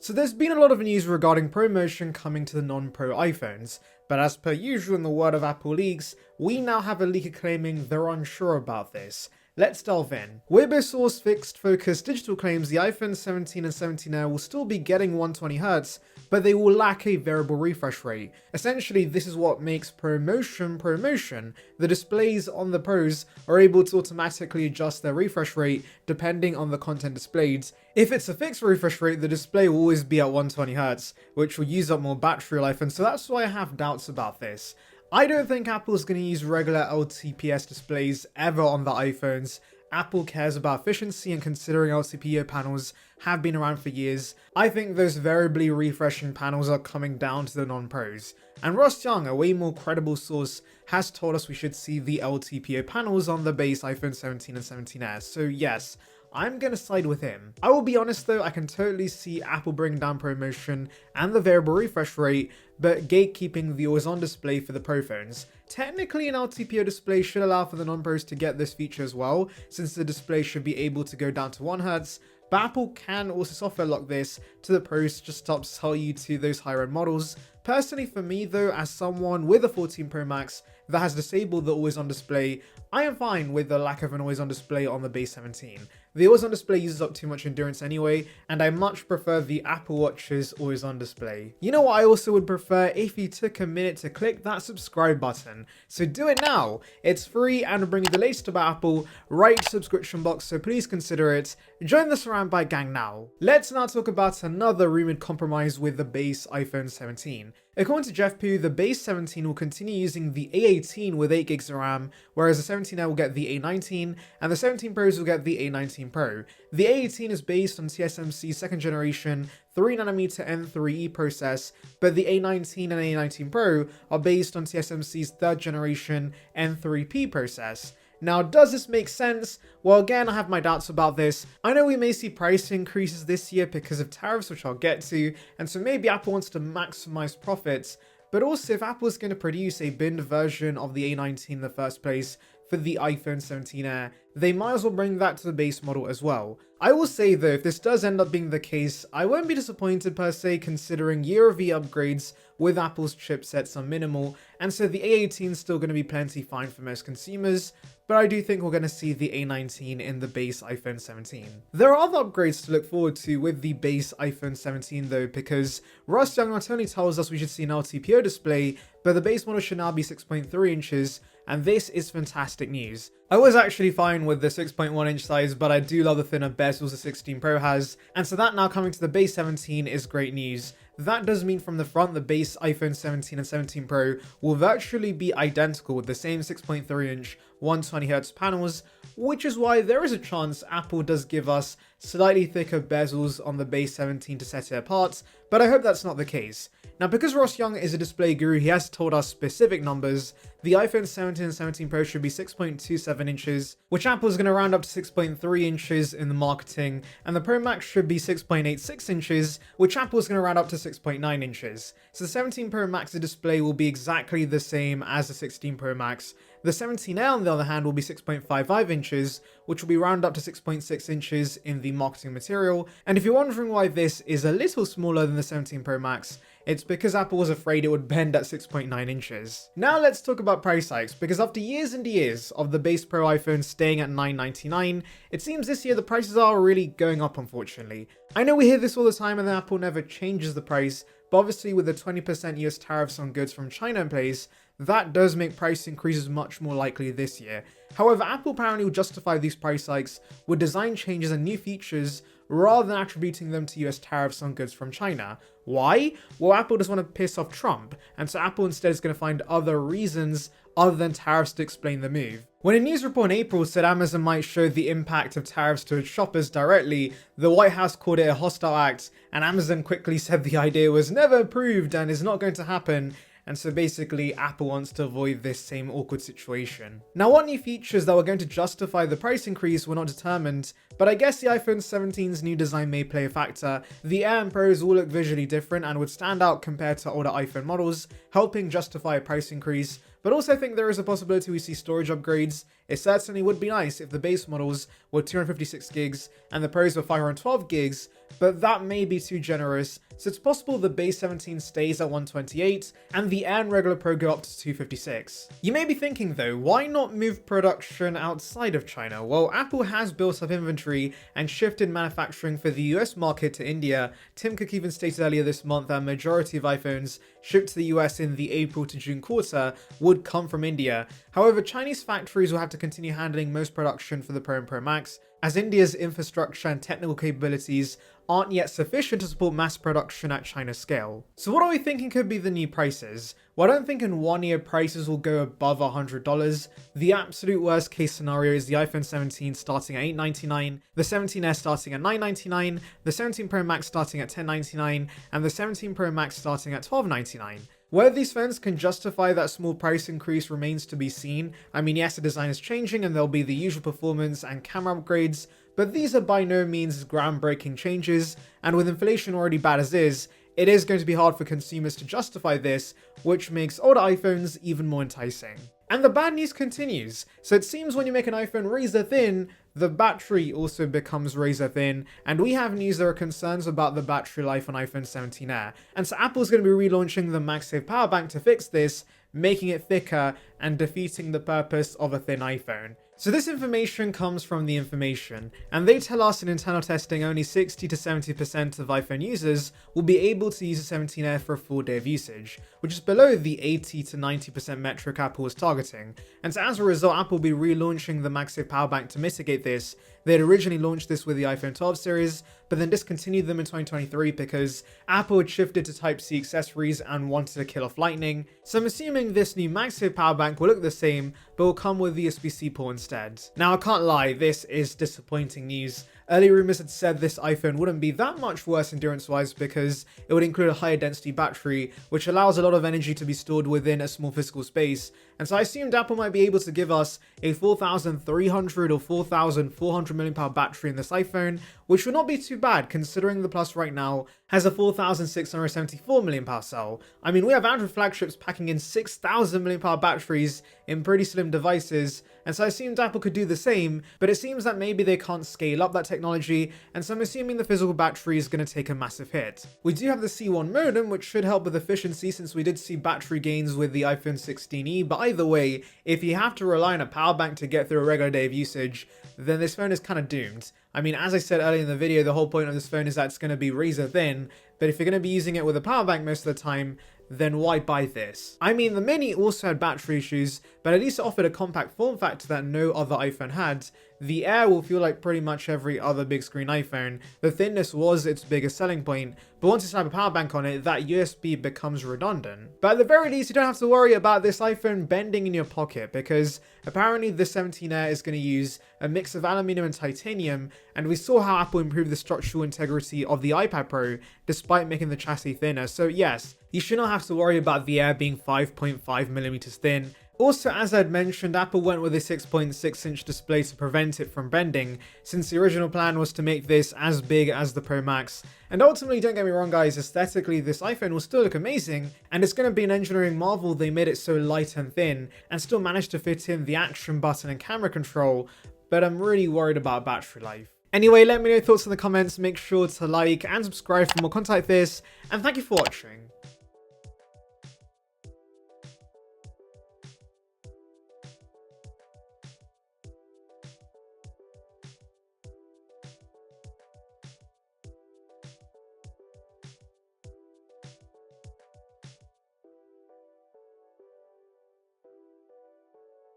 So there's been a lot of news regarding ProMotion coming to the non-Pro iPhones, but as per usual in the world of Apple leaks, we now have a leaker claiming they're unsure about this. Let's delve in. Weibo source Fixed Focus Digital claims the iPhone 17 and 17 Air will still be getting 120Hz, but they will lack a variable refresh rate. Essentially, this is what makes ProMotion. The displays on the Pros are able to automatically adjust their refresh rate depending on the content displayed. If it's a fixed refresh rate, the display will always be at 120Hz, which will use up more battery life, and so that's why I have doubts about this. I don't think Apple's going to use regular LTPS displays ever on the iPhones. Apple cares about efficiency, and considering LTPO panels have been around for years, I think those variably refreshing panels are coming down to the non-Pros. And Ross Young, a way more credible source, has told us we should see the LTPO panels on the base iPhone 17 and 17 So yes, I'm gonna side with him. I will be honest though, I can totally see Apple bringing down ProMotion and the variable refresh rate, but gatekeeping the always on display for the Pro phones. Technically, an LTPO display should allow for the non-Pros to get this feature as well, since the display should be able to go down to 1Hz, but Apple can also software lock this to the Pros to stop sell you to those higher end models. Personally for me though, as someone with a 14 Pro Max that has disabled the always on display, I am fine with the lack of an always on display on the base 17. The always on display uses up too much endurance anyway, and I much prefer the Apple Watch's always on display. You know what I also would prefer? If you took a minute to click that subscribe button. So do it now. It's free and will bring you the latest about Apple right to the subscription box, so please consider it. Join the Saranbyte gang now. Let's now talk about another rumored compromise with the base iPhone 17. According to Jeff Pugh, the base 17 will continue using the A18 with 8GB of RAM, whereas the 17 Air will get the A19, and the 17 Pros will get the A19 Pro. The A18 is based on TSMC's second generation 3nm N3E process, but the A19 and A19 Pro are based on TSMC's third generation N3P process. Now, does this make sense? Well, again, I have my doubts about this. I know we may see price increases this year because of tariffs, which I'll get to, and so maybe Apple wants to maximize profits, but also if Apple is going to produce a binned version of the A19 in the first place for the iPhone 17 Air, they might as well bring that to the base model as well. I will say though, if this does end up being the case, I won't be disappointed per se, considering year-over-year upgrades with Apple's chipsets are minimal, and so the A18 is still going to be plenty fine for most consumers, but I do think we're going to see the A19 in the base iPhone 17. There are other upgrades to look forward to with the base iPhone 17 though, because Ross Young not only tells us we should see an LTPO display, but the base model should now be 6.3 inches, and this is fantastic news. I was actually fine with the 6.1 inch size, but I do love the thinner bezels the 16 Pro has, and so that now coming to the base 17 is great news. That does mean from the front, the base iPhone 17 and 17 Pro will virtually be identical with the same 6.3 inch 120Hz panels, which is why there is a chance Apple does give us slightly thicker bezels on the base 17 to set it apart, but I hope that's not the case. Now, because Ross Young is a display guru, he has told us specific numbers. The iPhone 17 and 17 Pro should be 6.27 inches, which Apple is going to round up to 6.3 inches in the marketing, and the Pro Max should be 6.86 inches, which Apple is going to round up to 6.9 inches. So the 17 Pro Max's display will be exactly the same as the 16 Pro Max. The 17 Air, on the other hand, will be 6.55 inches, which will be rounded up to 6.6 inches in the marketing material. And if you're wondering why this is a little smaller than the 17 Pro Max, it's because Apple was afraid it would bend at 6.9 inches. Now let's talk about price hikes, because after years and years of the base Pro iPhone staying at $999, it seems this year the prices are really going up, unfortunately. I know we hear this all the time and then Apple never changes the price, but obviously with the 20% US tariffs on goods from China in place, that does make price increases much more likely this year. However, Apple apparently will justify these price hikes with design changes and new features rather than attributing them to US tariffs on goods from China. Why? Well, Apple doesn't want to piss off Trump, and so Apple instead is going to find other reasons other than tariffs to explain the move. When a news report in April said Amazon might show the impact of tariffs to its shoppers directly, the White House called it a hostile act, and Amazon quickly said the idea was never approved and is not going to happen. And so basically Apple wants to avoid this same awkward situation. Now, what new features that were going to justify the price increase were not determined, but I guess the iPhone 17's new design may play a factor. The Air and Pros all look visually different and would stand out compared to older iPhone models, helping justify a price increase. But also I think there is a possibility we see storage upgrades. It certainly would be nice if the base models were 256 gigs and the Pros were 512 gigs, but that may be too generous, so it's possible the base 17 stays at 128 and the Air and regular Pro go up to 256. You may be thinking though, why not move production outside of China? Well, Apple has built up inventory and shifted manufacturing for the US market to India. Tim Cook even stated earlier this month that a majority of iPhones shipped to the US in the April to June quarter would come from India. However, Chinese factories will have to continue handling most production for the Pro and Pro Max, as India's infrastructure and technical capabilities aren't yet sufficient to support mass production at China scale. So what are we thinking could be the new prices? Well, I don't think in 1 year prices will go above $100. The absolute worst case scenario is the iPhone 17 starting at $899, the 17S starting at $999, the 17 Pro Max starting at $1099, and the 17 Pro Max starting at $1299. Whether these phones can justify that small price increase remains to be seen. I mean, yes, the design is changing and there'll be the usual performance and camera upgrades, but these are by no means groundbreaking changes, and with inflation already bad as is, it is going to be hard for consumers to justify this, which makes older iPhones even more enticing. And the bad news continues. So it seems when you make an iPhone razor thin, the battery also becomes razor thin, and we have news there are concerns about the battery life on iPhone 17 Air. And so Apple's going to be relaunching the MagSafe power bank to fix this, making it thicker and defeating the purpose of a thin iPhone. So this information comes from The Information, and they tell us in internal testing only 60 to 70% of iPhone users will be able to use a 17 Air for a full day of usage, which is below the 80 to 90% metric Apple was targeting. And so as a result, Apple will be relaunching the MagSafe power bank to mitigate this. They had originally launched this with the iPhone 12 series, but then discontinued them in 2023 because Apple had shifted to Type-C accessories and wanted to kill off Lightning. So I'm assuming this new MagSafe power bank will look the same, but will come with the USB-C port instead. Now, I can't lie, this is disappointing news. Early rumors had said this iPhone wouldn't be that much worse endurance-wise because it would include a higher density battery, which allows a lot of energy to be stored within a small physical space. And so I assumed Apple might be able to give us a 4,300 or 4,400 mAh battery in this iPhone, which would not be too bad considering the Plus right now has a 4,674 mAh cell. I mean, we have Android flagships packing in 6,000 mAh batteries in pretty slim devices, and so I assumed Apple could do the same, but it seems that maybe they can't scale up that technology, and so I'm assuming the physical battery is going to take a massive hit. We do have the C1 modem, which should help with efficiency since we did see battery gains with the iPhone 16e, but either way, if you have to rely on a power bank to get through a regular day of usage, then this phone is kind of doomed. I mean, as I said earlier in the video, the whole point of this phone is that it's going to be razor thin, but if you're going to be using it with a power bank most of the time, then why buy this? I mean, the Mini also had battery issues, but at least it offered a compact form factor that no other iPhone had. The Air will feel like pretty much every other big screen iPhone. The thinness was its biggest selling point, but once you have a power bank on it, that USB becomes redundant. But at the very least, you don't have to worry about this iPhone bending in your pocket, because apparently the 17 Air is going to use a mix of aluminium and titanium, and we saw how Apple improved the structural integrity of the iPad Pro despite making the chassis thinner. So yes, you should not have to worry about the Air being 5.5mm thin. Also, as I'd mentioned, Apple went with a 6.6-inch display to prevent it from bending, since the original plan was to make this as big as the Pro Max. And ultimately, don't get me wrong guys, aesthetically this iPhone will still look amazing, and it's going to be an engineering marvel they made it so light and thin, and still managed to fit in the action button and camera control, but I'm really worried about battery life. Anyway, let me know your thoughts in the comments, make sure to like and subscribe for more content like this, and thank you for watching.